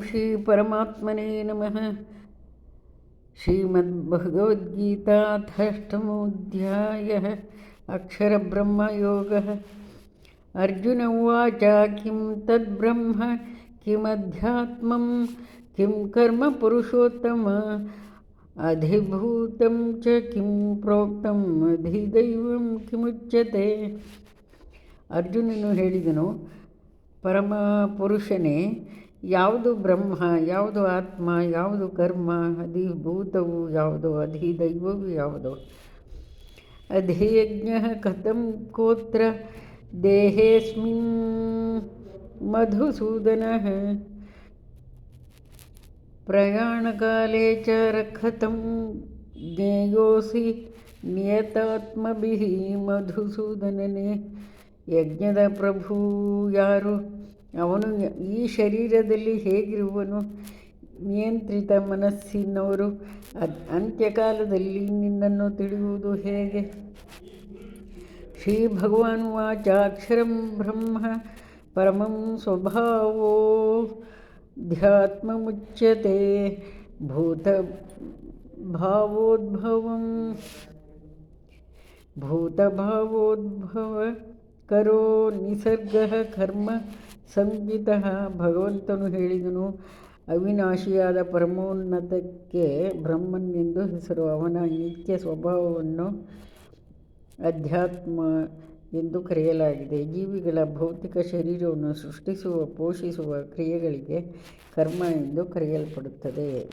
ಶ್ರೀ ಪರಮಾತ್ಮನೇ ನಮಃ. ಶ್ರೀಮದ್ಭಗವದ್ಗೀತಾರ್ಥಷ್ಟಮೋಧ್ಯಾಯಃ. ಅಕ್ಷರಬ್ರಹ್ಮಯೋಗಃ. ಅರ್ಜುನ ಉವಾಚ ಕಿಂ ತದ್ಬ್ರಹ್ಮ ಕಿಮಧ್ಯಾತ್ಮಂ ಕಿಂ ಕರ್ಮ ಪುರುಷೋತ್ತಮ ಅಧಿಭೂತಂ ಚ ಕಿಂ ಪ್ರೋಕ್ತಂ ಅಧಿದೈವಂ ಕಿಮುಚ್ಯತೆ. ಅರ್ಜುನನು ಹೇಳಿದನು, ಪರಮ ಪುರುಷನೇ, ಯಾವುದು ಬ್ರಹ್ಮ, ಯಾವುದು ಆತ್ಮ, ಯಾವುದು ಕರ್ಮ, ಅಧಿಭೂತವು ಯಾವುದು, ಅಧಿದೈವವು ಯಾವುದು? ಅಧಿಯಜ್ಞ ಕಥಂ ಕೋತ್ರ ದೇಹೇಸ್ಮಿನ್ ಮಧುಸೂದನಃ ಪ್ರಯಾಣಕಾಲೇ ಚ ಕಥಂ ಜ್ಞೇಯೋಸಿ ನಿಯತಾತ್ಮಭಿಃ. ಮಧುಸೂದನನೇ, ಯಜ್ಞದ ಪ್ರಭು ಯಾರು? ಅವನು ಈ ಶರೀರದಲ್ಲಿ ಹೇಗಿರುವನು? ನಿಯಂತ್ರಿತ ಮನಸ್ಸಿನವರು ಅಂತ್ಯಕಾಲದಲ್ಲಿ ನಿನ್ನನ್ನು ತಿಳಿಯುವುದು ಹೇಗೆ? ಶ್ರೀ ಭಗವಾನ್ ವಾಚ ಅಕ್ಷರಂ ಬ್ರಹ್ಮ ಪರಮಂ ಸ್ವಭಾವೋಧ್ಯಾತ್ಮಮುಚ್ಯತೆ ಭೂತಭಾವೋದ್ಭವ ಕರೋ ನಿಸರ್ಗ ಕರ್ಮ ಸಂಹಿತಃ. ಭಗವಂತನು ಹೇಳಿದನು, ಅವಿನಾಶಿಯಾದ ಪರಮೋನ್ನತಕ್ಕೆ ಬ್ರಹ್ಮನ್ ಎಂದು ಹೆಸರು. ಅವನ ನಿತ್ಯ ಸ್ವಭಾವವನ್ನು ಅಧ್ಯಾತ್ಮ ಎಂದು ಕರೆಯಲಾಗಿದೆ. ಜೀವಿಗಳ ಭೌತಿಕ ಶರೀರವನ್ನು ಸೃಷ್ಟಿಸುವ ಪೋಷಿಸುವ ಕ್ರಿಯೆಗಳಿಗೆ ಕರ್ಮ ಎಂದು ಕರೆಯಲ್ಪಡುತ್ತದೆ.